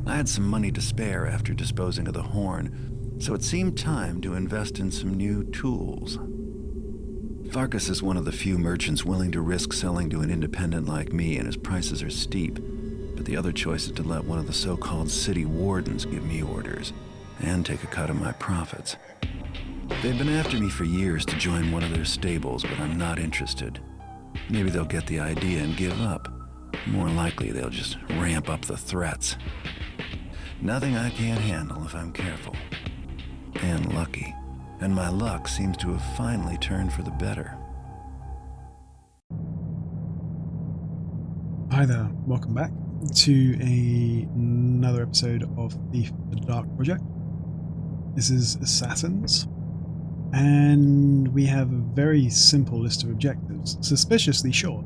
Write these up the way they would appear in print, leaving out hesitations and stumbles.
I had some money to spare after disposing of the horn, so it seemed time to invest in some new tools. Farkas is one of the few merchants willing to risk selling to an independent like me, and his prices are steep. But the other choice is to let one of the so-called city wardens give me orders and take a cut of my profits. They've been after me for years to join one of their stables, but I'm not interested. Maybe they'll get the idea and give up. More likely, they'll just ramp up the threats. Nothing I can't handle if I'm careful. And lucky. And my luck seems to have finally turned for the better. Hi there, welcome back to another episode of Thief the Dark Project. This is Assassins, and we have a very simple list of objectives, suspiciously short.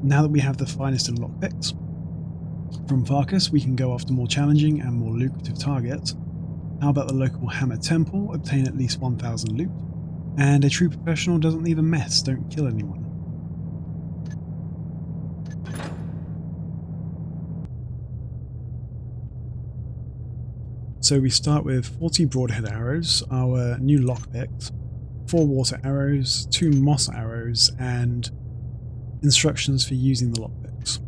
Now that we have the finest of lockpicks from Farkas, we can go after more challenging and more lucrative targets. How about the local Hammer Temple, obtain at least 1,000 loot, and a true professional doesn't leave a mess, don't kill anyone. So we start with 40 broadhead arrows, our new lockpicks, 4 water arrows, 2 moss arrows, and instructions for using the lockpicks.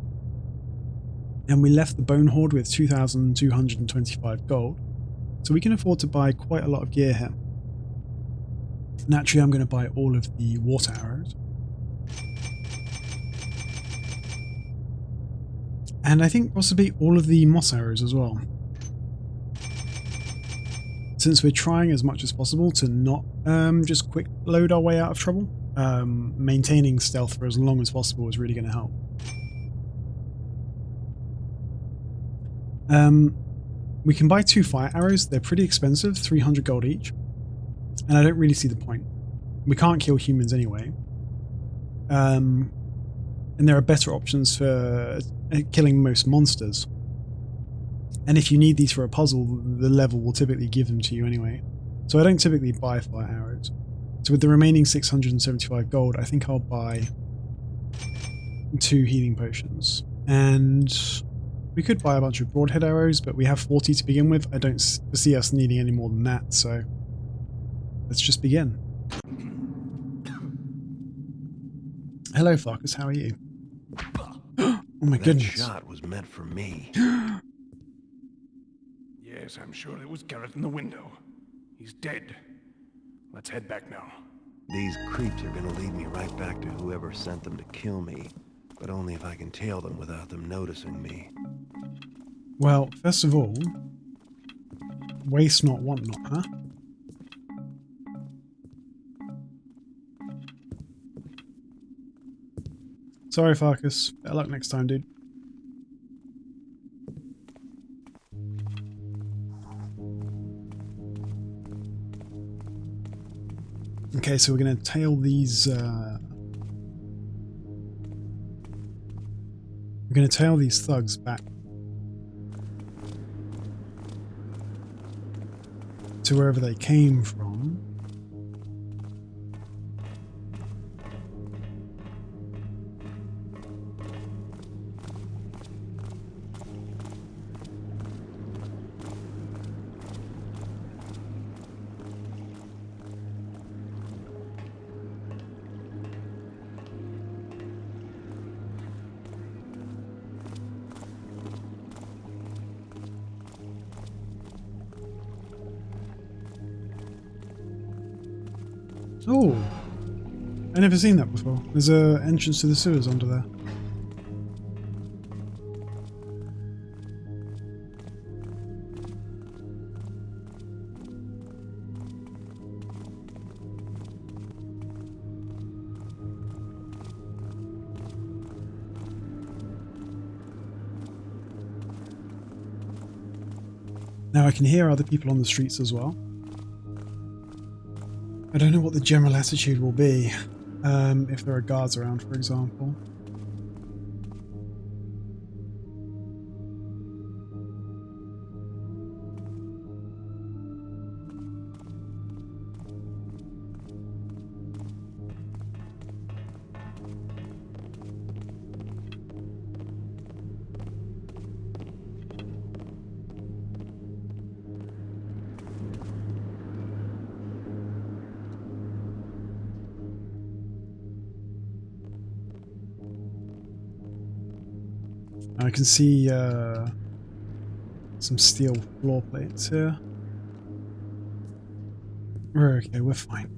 And we left the Bone Hoard with 2,225 gold, so we can afford to buy quite a lot of gear here. Naturally, I'm going to buy all of the water arrows. And I think possibly all of the moss arrows as well. Since we're trying as much as possible to not just quick load our way out of trouble, maintaining stealth for as long as possible is really going to help. We can buy 2 fire arrows. They're pretty expensive, 300 gold each, and I don't really see the point. We can't kill humans anyway. And there are better options for killing most monsters. And if you need these for a puzzle, the level will typically give them to you anyway. So I don't typically buy fire arrows. So with the remaining 675 gold, I think I'll buy 2 healing potions. And we could buy a bunch of broadhead arrows, but we have 40 to begin with. I don't foresee us needing any more than that, so let's just begin. Hello, Farkas, how are you? Oh my goodness. That shot was meant for me. Yes, I'm sure it was Garrett in the window. He's dead. Let's head back now. These creeps are gonna lead me right back to whoever sent them to kill me, but only if I can tail them without them noticing me. Well, first of all, waste not, want not, huh? Sorry, Farkas. Better luck next time, dude. Okay, so we're going to tail these... we're going to tail these thugs back to wherever they came from. Oh, I've never seen that before. There's an entrance to the sewers under there. Now I can hear other people on the streets as well. I don't know what the general attitude will be, if there are guards around, for example. I can see some steel floor plates here. We're okay, we're fine.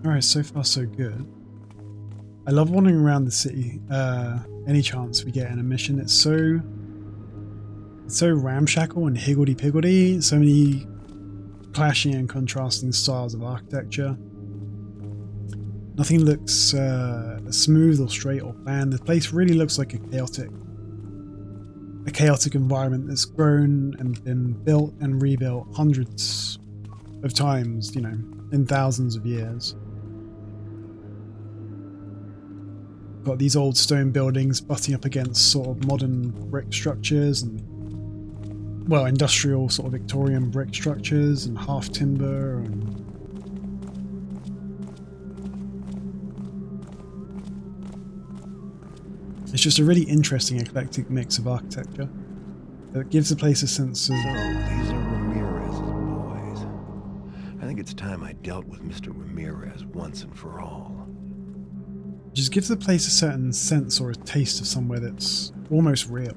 Alright, so far so good. I love wandering around the city any chance we get in a mission. It's so ramshackle and higgledy-piggledy. So many clashing and contrasting styles of architecture. Nothing looks smooth or straight or planned. The place really looks like a chaotic environment that's grown and been built and rebuilt hundreds of times, you know, in thousands of years. Got these old stone buildings butting up against sort of modern brick structures and, well, industrial sort of Victorian brick structures and half timber and it's just a really interesting eclectic mix of architecture that gives the place a sense of... So, these are Ramirez's boys. I think it's time I dealt with Mr. Ramirez once and for all. Just gives the place a certain sense or a taste of somewhere that's almost real.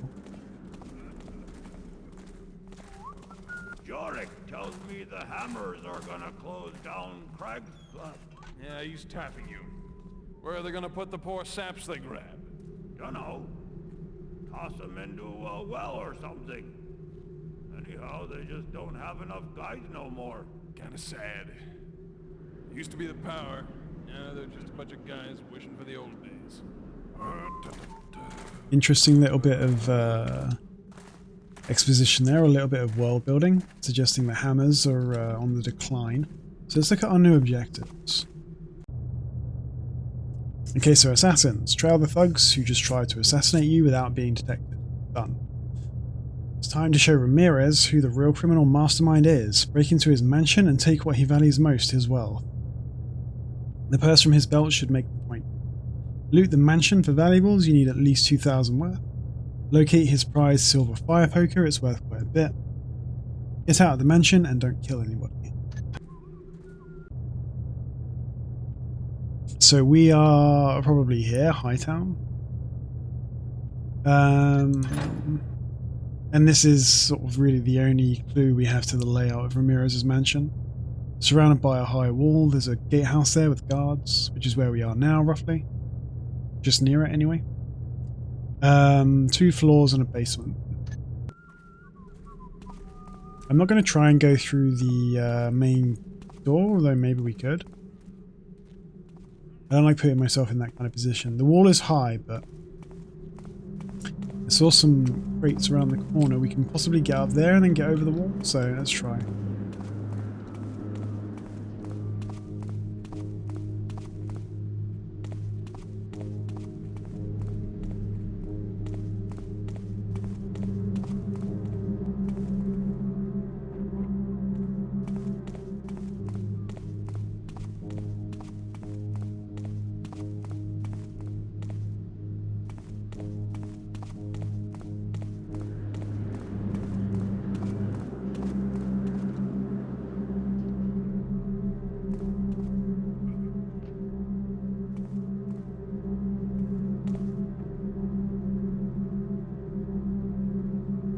Jorik tells me the Hammers are gonna close down Craig's. Yeah, he's tapping you. Where are they gonna put the poor saps they grab? Dunno. Toss them into a well or something. Anyhow, they just don't have enough guys no more. Kinda sad. Used to be the power. Now they're just a bunch of guys wishing for the old days. Interesting little bit of exposition there, a little bit of world building, suggesting the Hammers are on the decline. So let's look at our new objectives. Okay, so assassins. Trail the thugs who just tried to assassinate you without being detected. Done. It's time to show Ramirez who the real criminal mastermind is. Break into his mansion and take what he values most, his wealth. The purse from his belt should make the point. Loot the mansion for valuables, you need at least 2,000 worth. Locate his prized silver fire poker, it's worth quite a bit. Get out of the mansion and don't kill anybody. So we are probably here, Hightown. And this is sort of really the only clue we have to the layout of Ramirez's mansion. Surrounded by a high wall, there's a gatehouse there with guards, which is where we are now, roughly. Just near it, anyway. 2 floors and a basement. I'm not going to try and go through the main door, although maybe we could. I don't like putting myself in that kind of position. The wall is high, but I saw some crates around the corner. We can possibly get up there and then get over the wall, so let's try.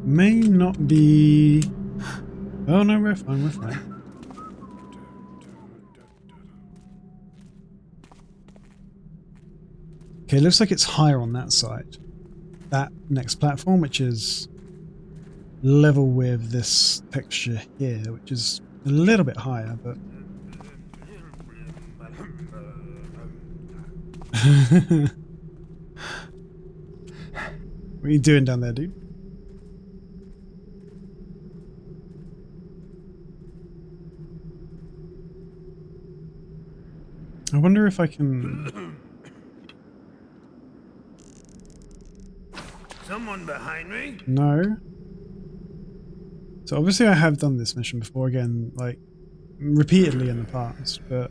May not be... Oh no, we're fine, we're fine. Okay, looks like it's higher on that side. That next platform, which is level with this texture here, which is a little bit higher, but... What are you doing down there, dude? I wonder if I can... someone behind me? No. So obviously I have done this mission before again, like repeatedly in the past, but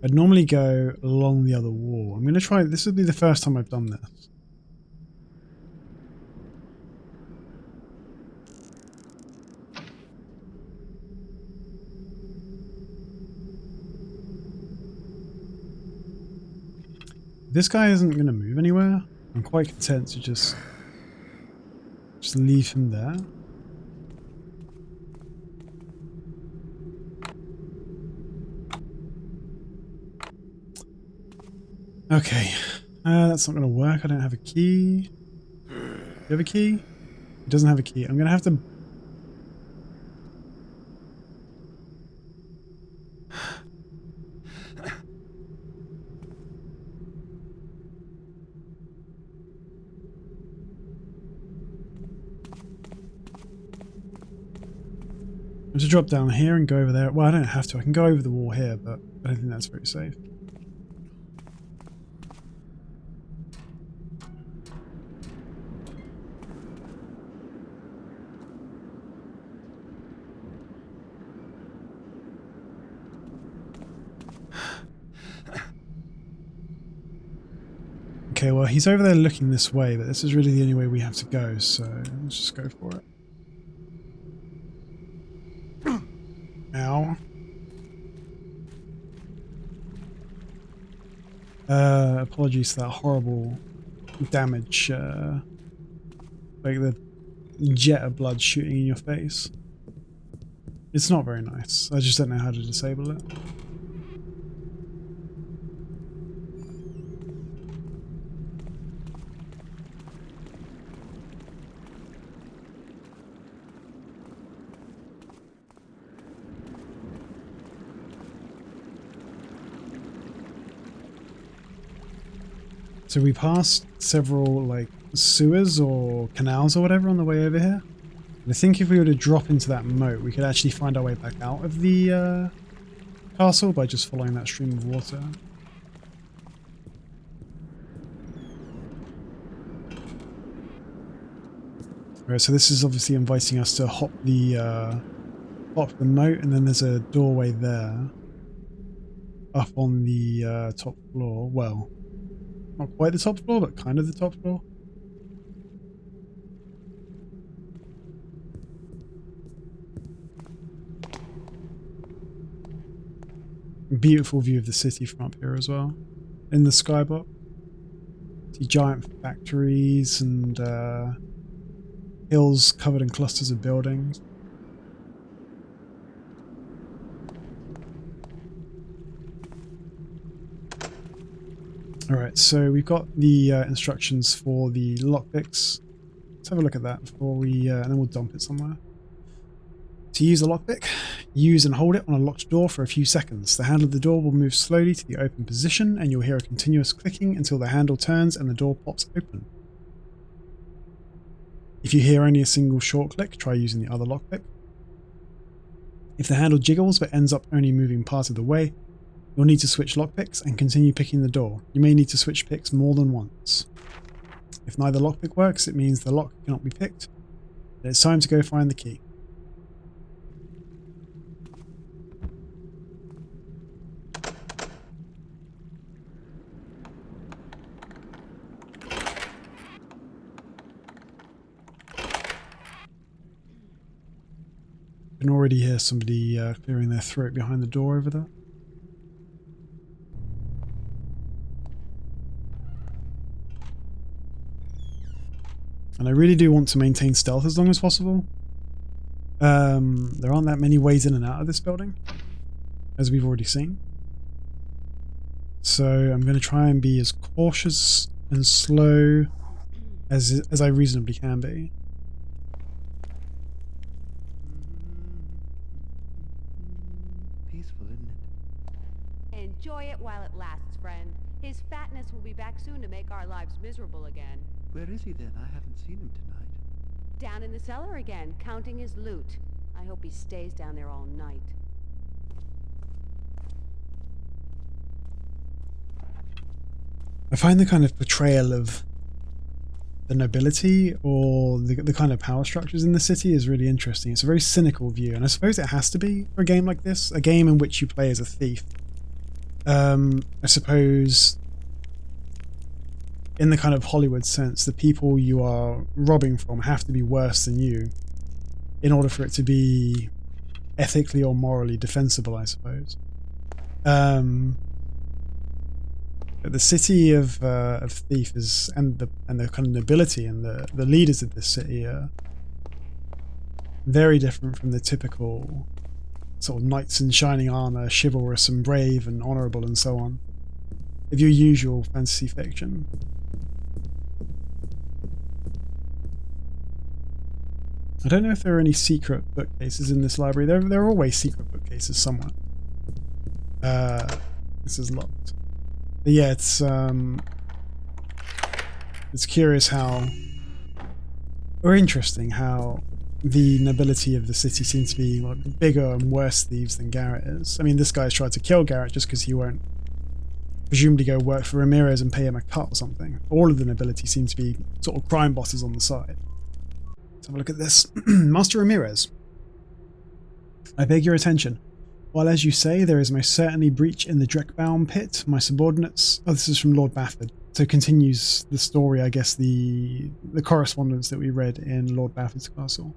I'd normally go along the other wall. I'm going to try, this would be the first time I've done this. This guy isn't going to move anywhere. I'm quite content to just leave him there. Okay, that's not going to work. I don't have a key. Do you have a key? He doesn't have a key. I'm going to have to... I have to drop down here and go over there. Well, I don't have to. I can go over the wall here, but I don't think that's very safe. Okay, well, he's over there looking this way, but this is really the only way we have to go, so let's just go for it. Ow. Apologies for that horrible damage, like the jet of blood shooting in your face. It's not very nice. I just don't know how to disable it. So we passed several like sewers or canals or whatever on the way over here. And I think if we were to drop into that moat, we could actually find our way back out of the castle by just following that stream of water. Alright, so this is obviously inviting us to hop the moat, and then there's a doorway there up on the top floor. Well, not quite the top floor, but kind of the top floor. Beautiful view of the city from up here as well. In the skybox. See giant factories and hills covered in clusters of buildings. Alright, so we've got the instructions for the lockpicks. Let's have a look at that before we, and then we'll dump it somewhere. To use a lockpick, use and hold it on a locked door for a few seconds. The handle of the door will move slowly to the open position, and you'll hear a continuous clicking until the handle turns and the door pops open. If you hear only a single short click, try using the other lockpick. If the handle jiggles but ends up only moving part of the way, you'll need to switch lockpicks and continue picking the door. You may need to switch picks more than once. If neither lockpick works, it means the lock cannot be picked. It's time to go find the key. I can already hear somebody clearing their throat behind the door over there. And I really do want to maintain stealth as long as possible. There aren't that many ways in and out of this building, as we've already seen. So I'm going to try and be as cautious and slow as I reasonably can be. Peaceful, isn't it? Enjoy it while it lasts, friend. His fatness will be back soon to make our lives miserable again. Where is he then? I haven't seen him tonight. Down in the cellar again, counting his loot. I hope he stays down there all night. I find the kind of portrayal of the nobility or the kind of power structures in the city is really interesting. It's a very cynical view, and I suppose it has to be for a game like this, a game in which you play as a thief. I suppose in the kind of Hollywood sense, the people you are robbing from have to be worse than you in order for it to be ethically or morally defensible, I suppose. But the city of Thief is, and the kind of nobility and the leaders of this city are very different from the typical sort of knights in shining armor, chivalrous and brave and honorable and so on, of your usual fantasy fiction. I don't know if there are any secret bookcases in this library. There are always secret bookcases somewhere. This is locked. But yeah, it's curious how, or interesting how, the nobility of the city seems to be like bigger and worse thieves than Garrett is. I mean, this guy's tried to kill Garrett just because he won't presumably go work for Ramirez and pay him a cut or something. All of the nobility seems to be sort of crime bosses on the side. Let's have a look at this. Master Ramirez, I beg your attention. While, as you say, there is most certainly breach in the Dreckbaum pit, my subordinates... Oh, this is from Lord Bafford. So continues the story, I guess, the correspondence that we read in Lord Bafford's castle.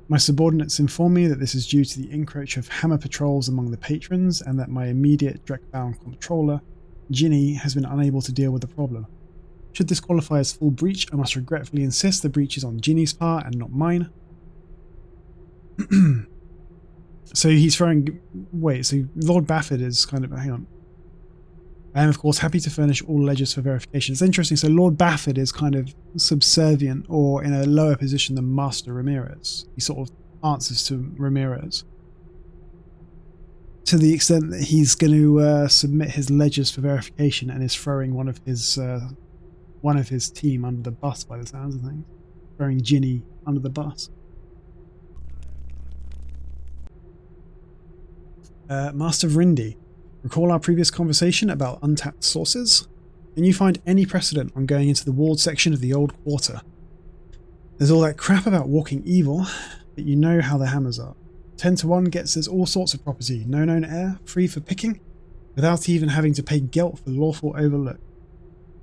My subordinates inform me that this is due to the encroach of hammer patrols among the patrons, and that my immediate Dreckbaum controller, Ginny, has been unable to deal with the problem. Should this qualify as full breach, I must regretfully insist the breach is on Ginny's part and not mine. So he's throwing... Wait, so Lord Bafford is kind of... Hang on. I am, of course, happy to furnish all ledgers for verification. It's interesting. So Lord Bafford is kind of subservient or in a lower position than Master Ramirez. He sort of answers to Ramirez, to the extent that he's going to submit his ledgers for verification and is throwing one of his team under the bus by the sounds of things. Throwing Ginny under the bus. Master Vrindi, recall our previous conversation about untapped sources? Can you find any precedent on going into the walled section of the old quarter? There's all that crap about walking evil, but you know how the hammers are. 10 to 1 gets us all sorts of property, no known heir, free for picking, without even having to pay gelt for lawful overlook.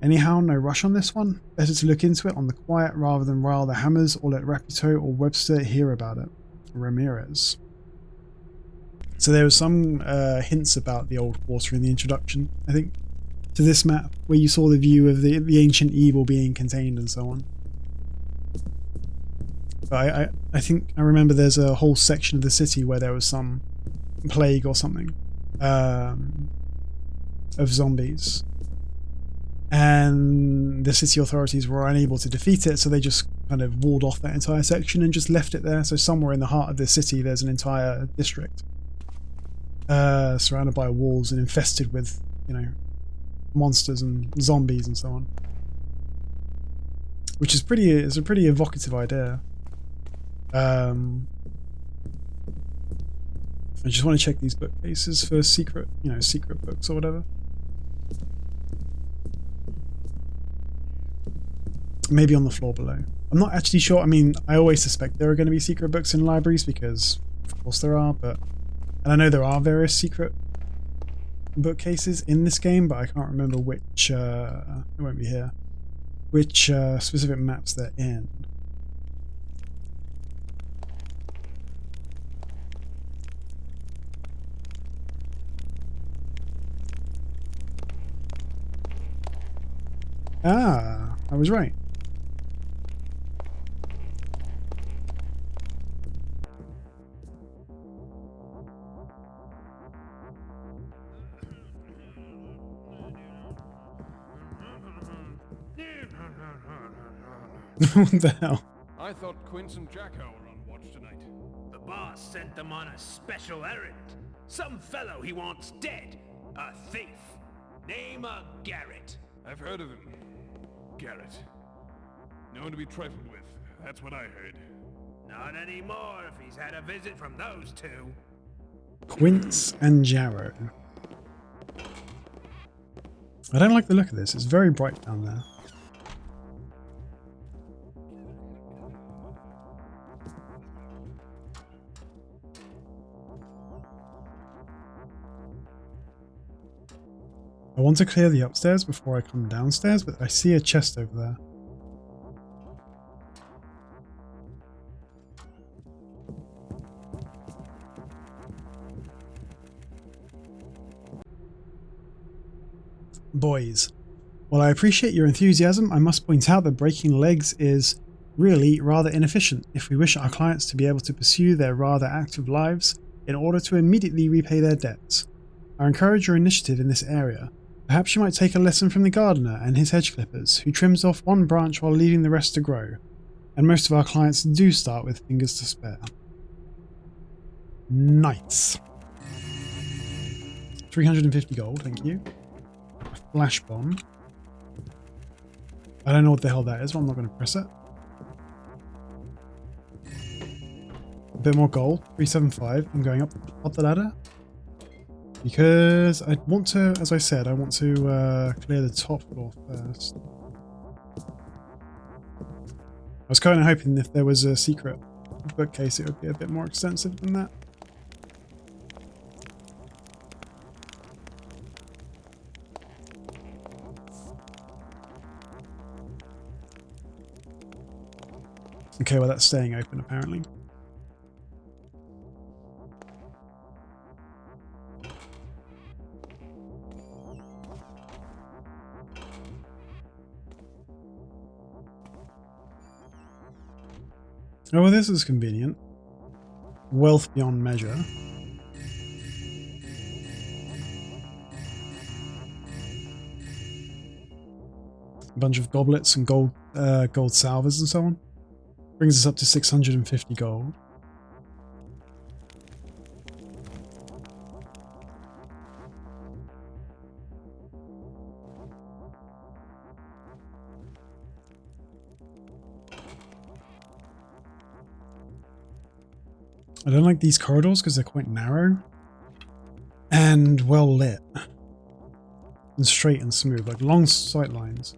Anyhow, no rush on this one. Better to look into it on the quiet rather than rile the hammers or let Raputo or Webster hear about it. Ramirez. So there were some hints about the old quarter in the introduction, I think, to this map, where you saw the view of the ancient evil being contained and so on. But I think I remember there's a whole section of the city where there was some plague or something of zombies. And the city authorities were unable to defeat it, so they just kind of walled off that entire section and just left it there. So somewhere in the heart of the city there's an entire district surrounded by walls and infested with, you know, monsters and zombies and so on. Which is a pretty evocative idea. I just want to check these bookcases for secret books or whatever. Maybe on the floor below. I'm not actually sure. I mean, I always suspect there are going to be secret books in libraries because, of course, there are. And I know there are various secret bookcases in this game, but I can't remember which. It won't be here. Which specific maps they're in. Ah, I was right. What the hell? I thought Quince and Jacko were on watch tonight. The boss sent them on a special errand. Some fellow he wants dead. A thief. Name of Garrett. I've heard of him. Garrett. Known to be trifled with. That's what I heard. Not anymore if he's had a visit from those two. Quince and Jarrow. I don't like the look of this. It's very bright down there. I want to clear the upstairs before I come downstairs, but I see a chest over there. Boys, while I appreciate your enthusiasm, I must point out that breaking legs is really rather inefficient if we wish our clients to be able to pursue their rather active lives in order to immediately repay their debts. I encourage your initiative in this area. Perhaps you might take a lesson from the gardener and his hedge clippers, who trims off one branch while leaving the rest to grow. And most of our clients do start with fingers to spare. Nice. 350 gold, thank you. A flash bomb. I don't know what the hell that is, but I'm not going to press it. A bit more gold, 375. I'm going up the ladder. Because I want to, as I said, I want to clear the top floor first. I was kind of hoping if there was a secret bookcase, it would be a bit more extensive than that. Okay, well that's staying open apparently. Oh, well, this is convenient. Wealth beyond measure. A bunch of goblets and gold salvers and so on. Brings us up to 650 gold. I don't like these corridors because they're quite narrow and well lit and straight and smooth, like long sight lines.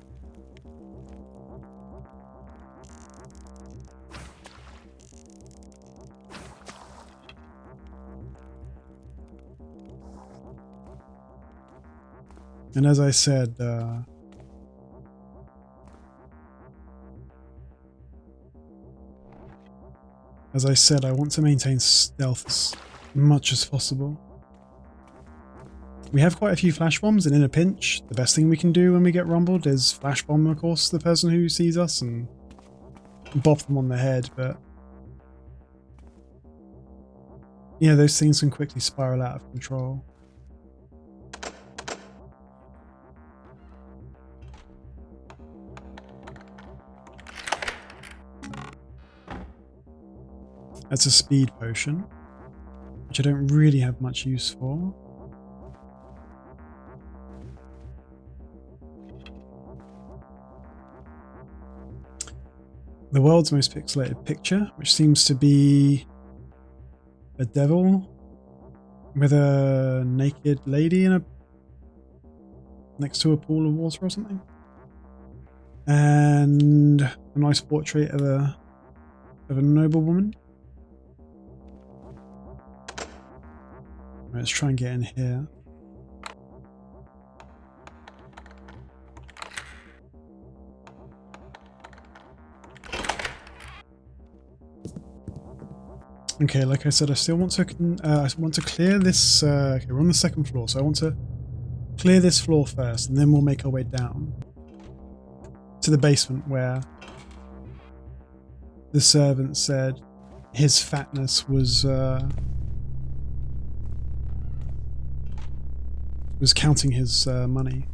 And as I said, I want to maintain stealth as much as possible. We have quite a few flash bombs, and in a pinch, the best thing we can do when we get rumbled is flash bomb, of course, the person who sees us and bop them on the head, but yeah, those things can quickly spiral out of control. That's a speed potion, which I don't really have much use for. The world's most pixelated picture, which seems to be a devil with a naked lady in next to a pool of water or something. And a nice portrait of a noblewoman. Let's try and get in here. Okay, like I said, I still want to clear this. Okay, we're on the second floor, so I want to clear this floor first, and then we'll make our way down to the basement where the servant said his fatness was counting his money.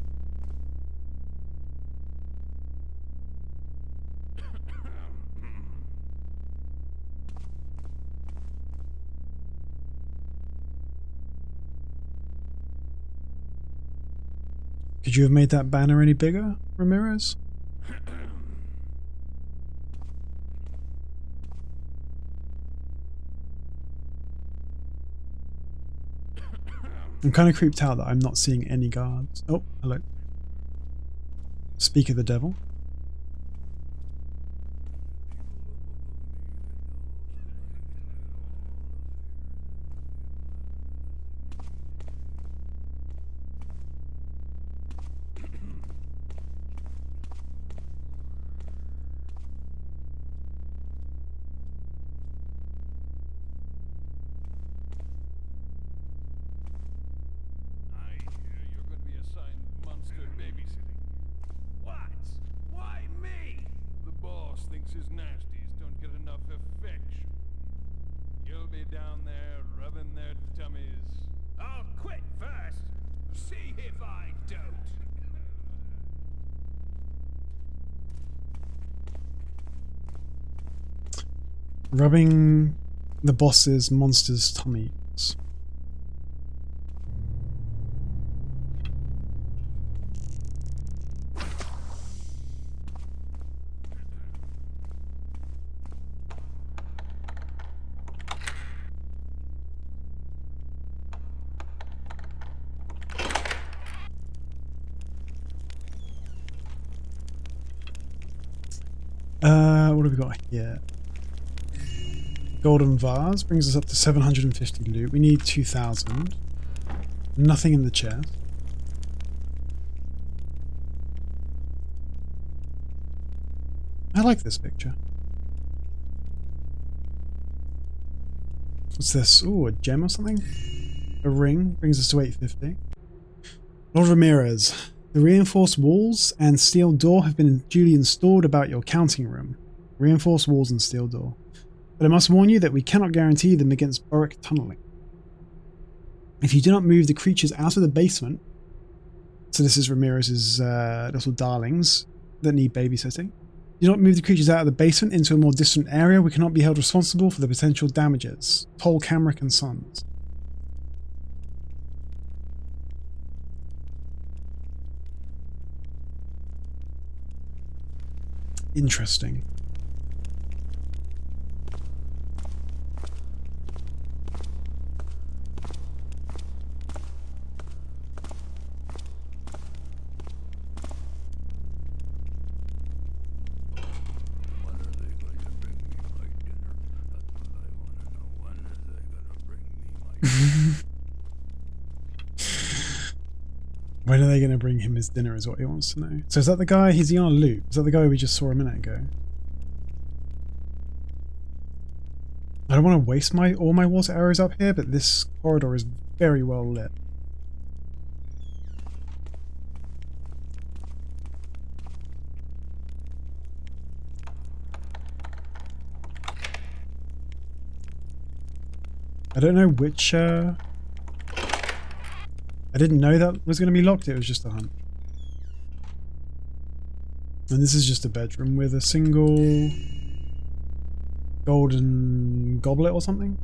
Could you have made that banner any bigger, Ramirez? I'm kind of creeped out that I'm not seeing any guards. Oh, hello. Speak of the devil. Rubbing the boss's monster's tummies. What have we got here? Golden vase brings us up to 750 loot. We need 2,000. Nothing in the chest. I like this picture. What's this? Ooh, a gem or something? A ring brings us to 850. Lord Ramirez. The reinforced walls and steel door have been duly installed about your counting room. Reinforced walls and steel door. But I must warn you that we cannot guarantee them against Burrick tunneling. If you do not move the creatures out of the basement, so this is Ramirez's little darlings that need babysitting. Do not move the creatures out of the basement into a more distant area. We cannot be held responsible for the potential damages. Toll Camrick and Sons. Interesting. When are they going to bring him his dinner is what he wants to know. So is that the guy? Is he on a loop? Is that the guy we just saw a minute ago? I don't want to waste all my water arrows up here, but this corridor is very well lit. I don't know which I didn't know that was going to be locked, it was just a hunch. And this is just a bedroom with a single golden goblet or something.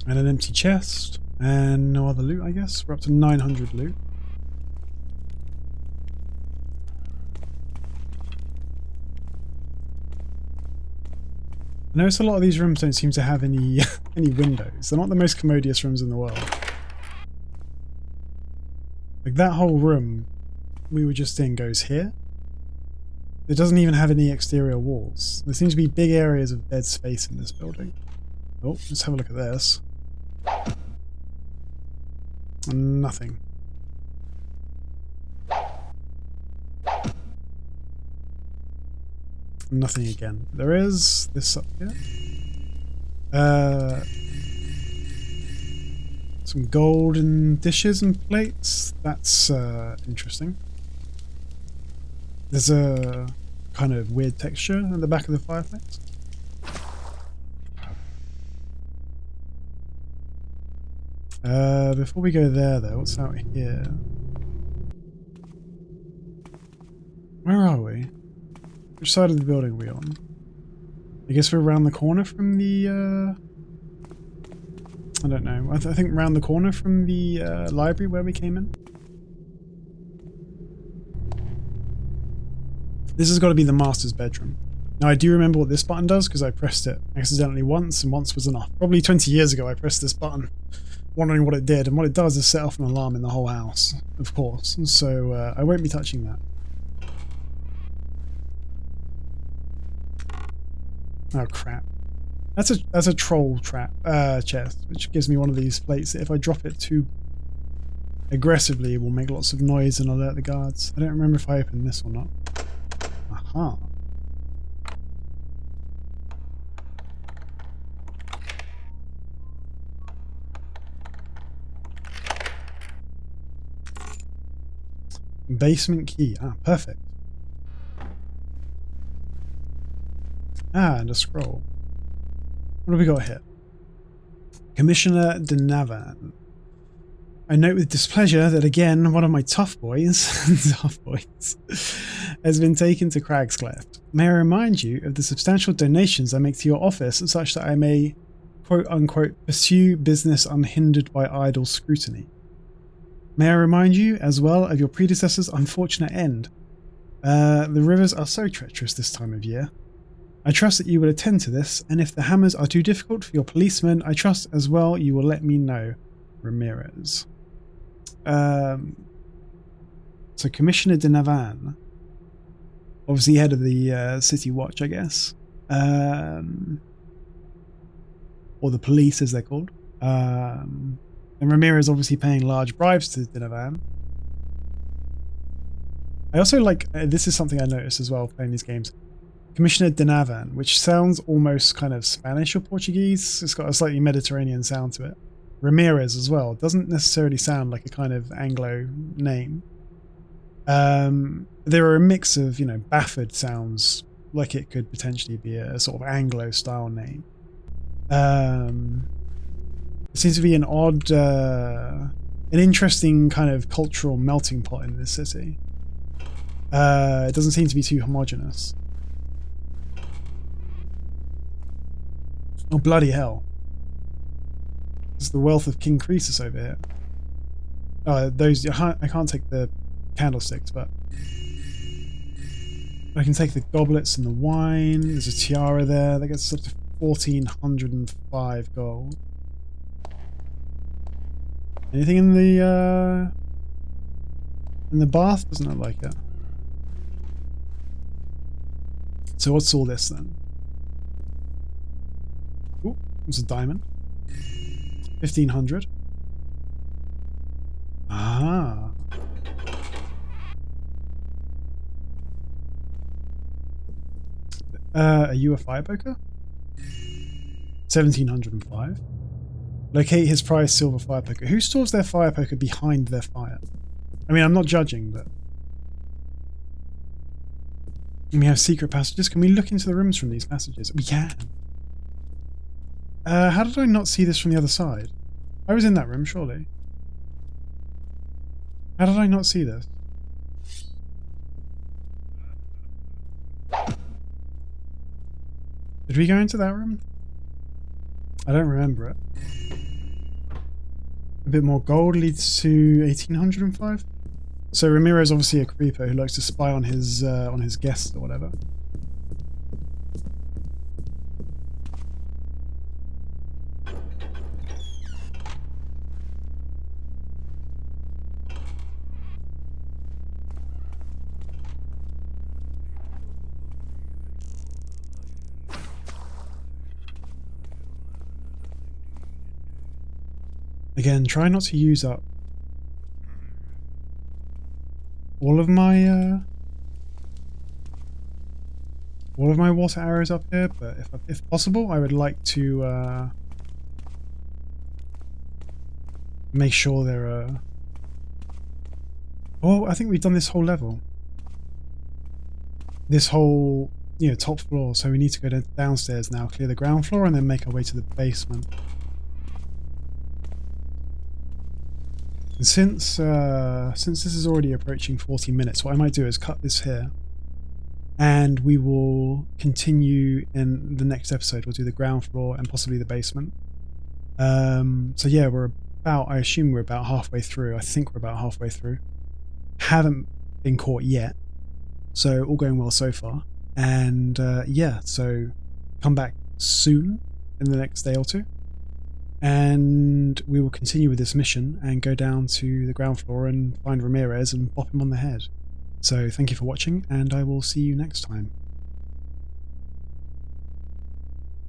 And an empty chest. And no other loot, I guess. We're up to 900 loot. I notice a lot of these rooms don't seem to have any any windows. They're not the most commodious rooms in the world. Like that whole room we were just in goes here. It doesn't even have any exterior walls. There seems to be big areas of dead space in this building. Oh, let's have a look at this. Nothing. Nothing again. There is this up here. Some golden dishes and plates. That's interesting. There's a kind of weird texture at the back of the fireplace. Before we go there though, what's out here? Where are we? Which side of the building are we on? I guess we're around the corner from the, I don't know. I think around the corner from the library where we came in. This has got to be the master's bedroom. Now I do remember what this button does because I pressed it accidentally once and once was enough. Probably 20 years ago I pressed this button wondering what it did, and what it does is set off an alarm in the whole house, of course. So I won't be touching that. Oh crap. That's a troll trap chest, which gives me one of these plates that if I drop it too aggressively it will make lots of noise and alert the guards. I don't remember if I opened this or not. Aha. Basement key. Ah, perfect. Ah, and a scroll. What have we got here? Commissioner de Navan. I note with displeasure that again, one of my tough boys, has been taken to Crag's Cleft. May I remind you of the substantial donations I make to your office such that I may, quote unquote, pursue business unhindered by idle scrutiny. May I remind you as well of your predecessor's unfortunate end. The rivers are so treacherous this time of year. I trust that you will attend to this, and if the hammers are too difficult for your policemen, I trust as well you will let me know. Ramirez. So Commissioner de Navan, obviously head of the City Watch, I guess, or the police as they're called. And Ramirez obviously paying large bribes to de Navan. I also like, this is something I noticed as well playing these games, Commissioner de Navan, which sounds almost kind of Spanish or Portuguese. It's got a slightly Mediterranean sound to it. Ramirez as well. Doesn't necessarily sound like a kind of Anglo name. There are a mix of, you know, Bafford sounds like it could potentially be a sort of Anglo style name. It seems to be an odd, an interesting kind of cultural melting pot in this city. It doesn't seem to be too homogenous. Oh, bloody hell. There's the wealth of King Croesus over here. Oh, those, I can't take the candlesticks, but I can take the goblets and the wine. There's a tiara there. That gets us up to 1,405 gold. Anything in the bath? Doesn't look like it. So what's all this then? Ooh, it's a diamond. 1,500. Ah. Are you a fire poker? 1,705. Locate his prized silver fire poker. Who stores their fire poker behind their fire? I mean, I'm not judging, but... We have secret passages. Can we look into the rooms from these passages? We can. How did I not see this from the other side? I was in that room, surely. How did I not see this? Did we go into that room? I don't remember it. A bit more gold leads to 1,805. So Ramirez obviously a creeper who likes to spy on his guests or whatever. Again, try not to use up all of my water arrows up here, but if possible, I would like to make sure there are... Oh, I think we've done this whole level. This whole, you know, top floor, so we need to go downstairs now, clear the ground floor, and then make our way to the basement. And since this is already approaching 40 minutes, what I might do is cut this here, and we will continue in the next episode. We'll do the ground floor and possibly the basement. So yeah, I assume we're about halfway through. I think we're about halfway through. Haven't been caught yet, so all going well so far. And yeah, so come back soon in the next day or two. And we will continue with this mission and go down to the ground floor and find Ramirez and bop him on the head. So thank you for watching, and I will see you next time.